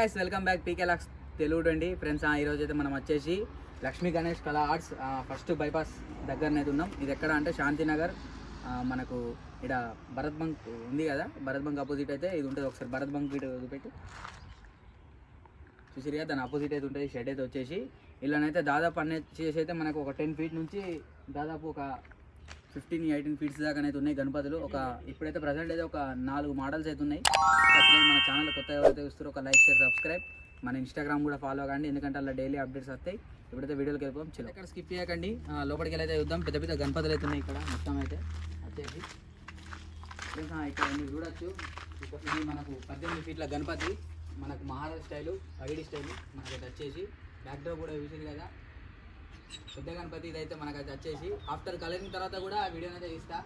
Guys welcome back పీకే లాక్స్ తెలుగు అండి friends. ఈరోజు అయితే మనం వచ్చేసి లక్ష్మీ గణేష్ కళా ఆర్ట్స్ ఫస్ట్ బైపాస్ దగ్గరనైతే ఉన్నాం. ఇది ఎక్కడ అంటే శాంతినగర్, మనకు ఇక్కడ భరత్ బంక్ ఉంది కదా, భరత్ బంక్ ఆపోజిట్ అయితే ఇది ఉంటుంది. ఒకసారి భరత్ బంక్ ఇటు వదిలిపెట్టి చూసిరిగా దాని ఆపోజిట్ అయితే ఉంటుంది. షెడ్ అయితే వచ్చేసి ఇలానైతే దాదాపు అన్నీ చేసి అయితే మనకు ఒక 10 feet నుంచి దాదాపు ఒక 15-18 feet దాకానైతే ఉన్నాయి గణపతులు. ఇప్పుడైతే ప్రజెంట్ అయితే ఒక 4 మోడల్స్ అయితే ఉన్నాయి. అట్లే మన ఛానల్ కొత్తగా ఎవరైతే చూస్తారో ఒక లైక్, షేర్, సబ్స్క్రైబ్, మన ఇన్స్టాగ్రామ్ కూడా ఫాలో అవ్వండి, ఎందుకంటే అలా డైలీ అప్డేట్స్ వస్తాయి. ఇప్పుడైతే వీడియోకి వెళ్ళిపోతాం. చిన్న ఇక్కడ స్కిప్ చేయకండి, లోపలికి వెళ్ళైతే చూద్దాం. పెద్ద పెద్ద గణపతులు అయితే ఉన్నాయి ఇక్కడ మొత్తం అయితే వచ్చేసి. ఇక్కడ మీరు చూడొచ్చు, ఇది మనకు 18 feet గణపతి, మనకు మహారాష్ట్ర స్టైలు, ఐడి స్టైలు మనకైతే వచ్చేసి. బ్యాక్ డ్రాప్ కూడా చూసారు కదా పెద్ద గణపతి. ఇదైతే మనకైతే వచ్చేసి ఆఫ్టర్ కలరింగ్ తర్వాత కూడా ఆ వీడియోని అయితే ఇస్తా.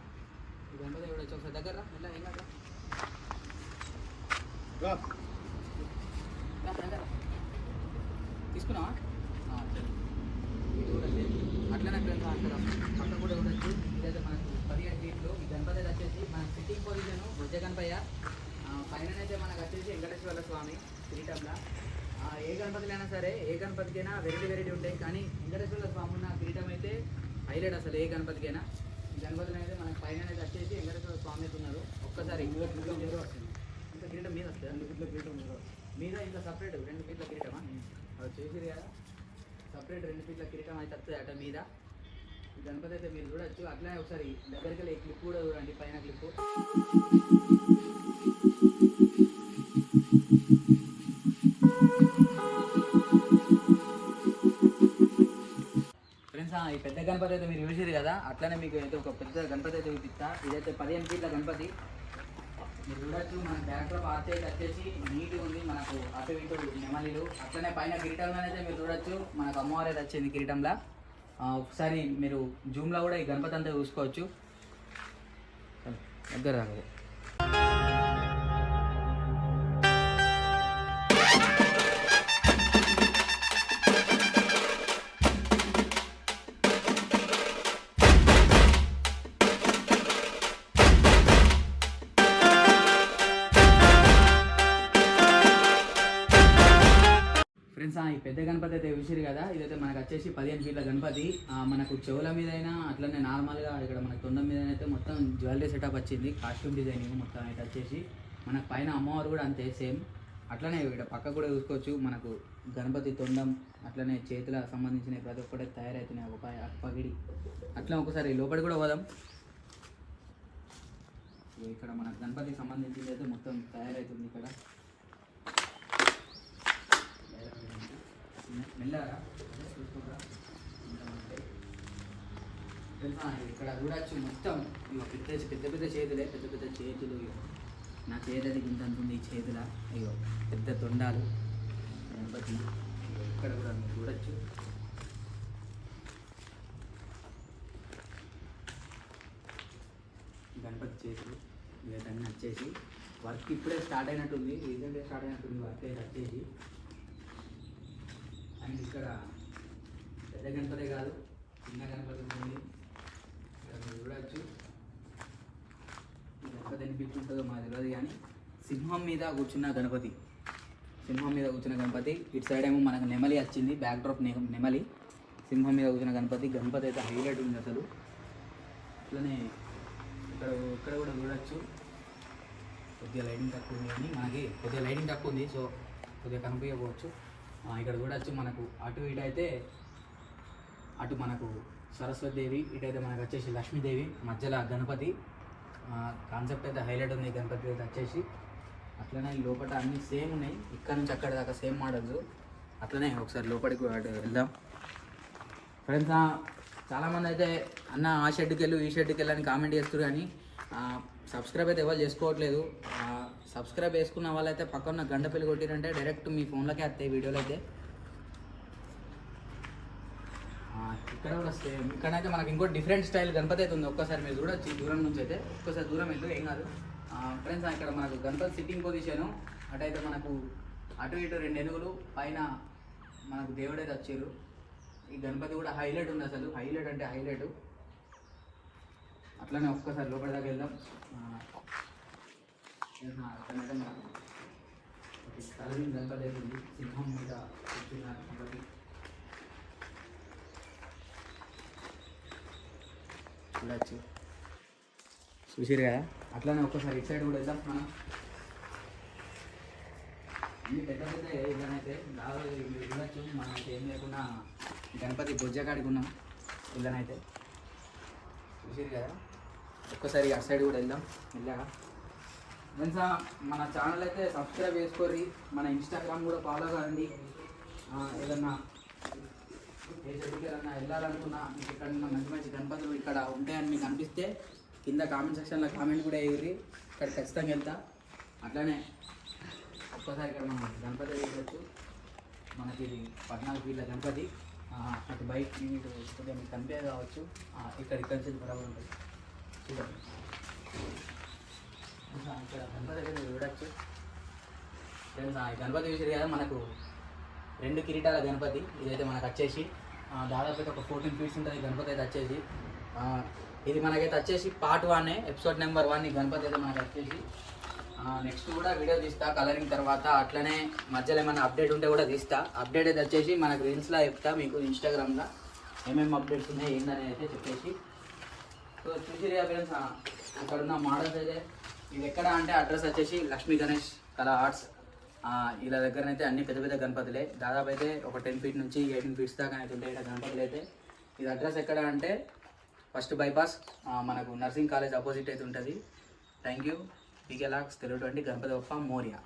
ఈ గణపతి కూడా వచ్చి ఒకసారి దగ్గర ఎలా ఏం కదా తీసుకున్నావా చూడండి. అట్లనే ఫ్రెండ్స్ అక్కడ పక్క కూడా చూడొచ్చు. ఇదైతే మనకు 17 feet. ఈ గణపతి అయితే వచ్చేసి మన సిట్టింగ్ పొజిషన్ బుజ్జ గణపయ్య. పైన అయితే మనకు వచ్చేసి వెంకటేశ్వర స్వామి కిరీటంలా. ఏ గణపతిలైనా సరే, ఏ గణపతికైనా వెరైటీ ఉంటాయి, కానీ వెంకటేశ్వర స్వామి ఉన్న కిరీటం అయితే హైలైట్ అసలు ఏ గణపతికైనా. ఈ గణపతిని అయితే మనకు పైన అయితే వచ్చేసి వెంకటేశ్వర స్వామి అయితే ఉన్నారు. ఒక్కసారి ఇంకా కిరీటం మీద వస్తుంది, 2 feet కిరీటం మీద ఇంకా సపరేట్ 2 feet కిరీటమా అది చేసిరు కదా, సపరేట్ 2 feet కిరీటం అయితే వస్తుంది అట మీద. ఈ గణపతి అయితే మీరు చూడొచ్చు. అట్లనే ఒకసారి దగ్గరికి వెళ్ళి క్లిప్ కూడా చూడండి, పైన క్లిప్. ఫ్రెండ్స్ ఈ పెద్ద గణపతి అయితే మీరు చూసారు కదా, అట్లనే మీకు అయితే ఒక పెద్ద గణపతి అయితే చూపిస్తా. ఇదైతే 15 feet గణపతి మీరు చూడొచ్చు. మన బ్యాక్డ్రాప్ ఆర్చ్ అయితే వచ్చేసి నీట్గా ఉంది, మనకు అటు ఇటు నెమలీలు. అట్లనే పైన కిరీటంలో అయితే మీరు చూడొచ్చు, మనకు అమ్మవారి అయితే వచ్చింది కిరీటంలో. ఒకసారి మీరు జూమ్లో కూడా ఈ గణపతి అంతా చూసుకోవచ్చు. దగ్గర రాకదు ఫ్రెండ్స్. ఈ పెద్ద గణపతి అయితే చూసారు కదా, ఇదైతే మనకు వచ్చేసి 15 feet గణపతి. మనకు చెవుల మీద అయినా అట్లనే నార్మల్గా ఇక్కడ మనకు తొండం మీద అయితే మొత్తం జ్యువెలరీ సెటప్ వచ్చింది, కాస్ట్యూమ్ డిజైనింగ్ మొత్తం అయితే వచ్చేసి. మనకు పైన అమ్మవారు కూడా అంతే సేమ్. అట్లనే ఇక్కడ పక్క కూడా చూసుకోవచ్చు, మనకు గణపతి తొండం అట్లనే చేతుల సంబంధించిన ప్రతి ఒక్కటే తయారవుతున్నాయి. ఒక పగిడి అట్లా ఒకసారి లోపలి కూడా పోదాం. ఇక్కడ మన గణపతికి సంబంధించింది అయితే మొత్తం తయారవుతుంది. ఇక్కడ మెల్లగా చూసుకుంటా ఇక్కడ చూడచ్చు మొత్తం పెద్ద పెద్ద చేతులే, పెద్ద పెద్ద చేతులు. నా చేతి అది ఇంత ఉంటుంది ఈ చేతుల. అయ్యో పెద్ద తొండాలు గణపతి. ఇక్కడ కూడా మీరు చూడొచ్చు. గణపతి చేతులు ఇవన్నీ వచ్చేసి వర్క్ ఇప్పుడే స్టార్ట్ అయినట్టుంది, రీసెంట్గా స్టార్ట్ అయినట్టుంది వర్క్ అయితే వచ్చేసి. అండ్ ఇక్కడ పెద్ద గణపతి కాదు, చిన్న గణపతి ఉంటుంది. ఇక్కడ మీరు చూడవచ్చు. గణపతి అనిపించుంటుందో మాకు తెలియదు, కానీ సింహం మీద కూర్చున్న గణపతి. సింహం మీద కూర్చున్న గణపతి. ఇటు సైడ్ ఏమో మనకు నెమలి వచ్చింది, బ్యాక్ డ్రాప్ నెమలి. సింహం మీద కూర్చున్న గణపతి. గణపతి అయితే హైలైట్ ఉంది అసలు. అట్లనే ఇక్కడ కూడా చూడవచ్చు. కొద్దిగా లైటింగ్ తక్కువ ఉంది, కానీ మనకి కొద్దిగా లైటింగ్ తక్కువ ఉంది, సో కొద్దిగా కనిపించకపోవచ్చు. ఇక్కడ చూడొచ్చు. మనకు అటు ఇటు అయితే అటు మనకు సరస్వతిదేవి, ఇటైతే మనకు వచ్చేసి లక్ష్మీదేవి, మధ్యలో గణపతి. కాన్సెప్ట్ అయితే హైలైట్ ఉంది గణపతి అయితే వచ్చేసి. అట్లనే లోపల అన్నీ సేమ్ ఉన్నాయి, ఇక్కడ నుంచి అక్కడ దాకా సేమ్ మోడల్స్. అట్లనే ఒకసారి లోపలికి వెళ్దాం ఫ్రెండ్స్. చాలామంది అయితే అన్న ఆ షెడ్కి వెళ్ళు, ఈ షెడ్కి వెళ్ళని కామెంట్ చేస్తారు, కానీ సబ్స్క్రైబ్ అయితే ఎవరు చేసుకోవట్లేదు. సబ్స్క్రైబ్ చేసుకున్న వాళ్ళైతే పక్కన గంట పెళ్ళి కొట్టిరంటే డైరెక్ట్ మీ ఫోన్లోకే వస్తాయి వీడియోలు అయితే. ఇక్కడ కూడా సేమ్. ఇక్కడైతే మనకి ఇంకో డిఫరెంట్ స్టైల్ గణపతి అయితే ఉంది. ఒక్కసారి మీరు చూడొచ్చు దూరం నుంచి అయితే. ఒక్కసారి దూరం వెళ్ళు, ఏం కాదు ఫ్రెండ్స్. ఇక్కడ మనకు గణపతి సిట్టింగ్ పొజిషను. అటైతే మనకు అటు ఇటు 2 ఏనుగులు, పైన మనకు దేవుడైతే వచ్చారు. ఈ గణపతి కూడా హైలైట్ ఉంది అసలు, హైలైట్ అంటే హైలైట్. అట్లనే ఒక్కసారి లోపల దాకా వెళ్దాం. కలరింగ్ గణపతి ఉంది, సింహం మీద కూర్చున్న గణపతి. చూడచ్చు, చూసిరు కదా. అట్లానే ఒక్కసారి ఇటు సైడ్ కూడా వెళ్దాం మనం. అన్ని పెద్ద పెద్ద ఇళ్ళనైతే దాదాపు మీరు చూడొచ్చు. మనమైతే ఏం లేకుండా గణపతి బొజ్జకాడికి ఉన్నాం ఇళ్ళనైతే, చూసిరు కదా. ఒక్కసారి అటు సైడ్ కూడా వెళ్దాం వెళ్ళాక. ఫ్రెండ్స్ మన ఛానల్ అయితే సబ్స్క్రైబ్ చేసుకోర్రి, మన ఇన్స్టాగ్రామ్ కూడా ఫాలో కావండి. ఏదన్నా ఏ చోటుకి ఏదన్నా వెళ్ళాలనుకున్నా, మీకు ఇక్కడ మంచి మంచి గణపతులు ఇక్కడ ఉంటాయని మీకు అనిపిస్తే కింద కామెంట్ సెక్షన్లో కామెంట్ కూడా వేయర్రి, ఇక్కడ ఖచ్చితంగా వెళ్తా. అట్లానే ఒక్కసారి ఇక్కడ మనం గణపతి చూడవచ్చు. మనకి ఇది 14 ఫీట్ల గణపతి. అటు బైక్ ఇటు కొద్దిగా మీకు కనిపే కావచ్చు. ఇక్కడ నుంచి బరాబర్ ఉంటుంది చూడండి. ఇక్కడ గణపతి అయితే మీరు చూడవచ్చు. ఫ్రెండ్స్ ఈ గణపతి చూసారు కదా, మనకు 2 కిరీటాల గణపతి. ఇదైతే మనకు వచ్చేసి దాదాపు ఒక 14 ఫీట్స్ ఉంటుంది గణపతి అయితే వచ్చేసి. ఇది మనకైతే వచ్చేసి పార్ట్ 1 ఎపిసోడ్ నెంబర్ 1 ఈ గణపతి అయితే మనకు వచ్చేసి. నెక్స్ట్ కూడా వీడియో తీస్తా కలరింగ్ తర్వాత. అట్లనే మధ్యలో ఏమైనా అప్డేట్ ఉంటే కూడా తీస్తా. అప్డేట్ అయితే వచ్చేసి మనకు రీల్స్లో చెప్తా మీకు, ఇన్స్టాగ్రామ్లో ఏమేమి అప్డేట్స్ ఉన్నాయి ఏంటనేది అయితే చెప్పేసి. సో చూసిరు కదా ఫ్రెండ్స్, అక్కడ ఉన్న మోడల్స్ అయితే ఇది ఎక్కడ అంటే అడ్రస్ వచ్చేసి లక్ష్మీ గణేష్ కళా ఆర్ట్స్. ఇలా దగ్గరనైతే అన్ని పెద్ద పెద్ద గణపతులే, దాదాపు అయితే ఒక 10 ఫీట్ నుంచి 18 ఫీట్స్ దాకా అయితే ఉంటాయి ఇక్కడ గణపతులు అయితే. ఇది అడ్రస్ ఎక్కడ అంటే ఫస్ట్ బైపాస్ మనకు నర్సింగ్ కాలేజ్ అపోజిట్ అయితే ఉంటుంది. Thank you. పీకే లాక్స్ తెలుగు 20 గణపతి బప్ప మోరియా.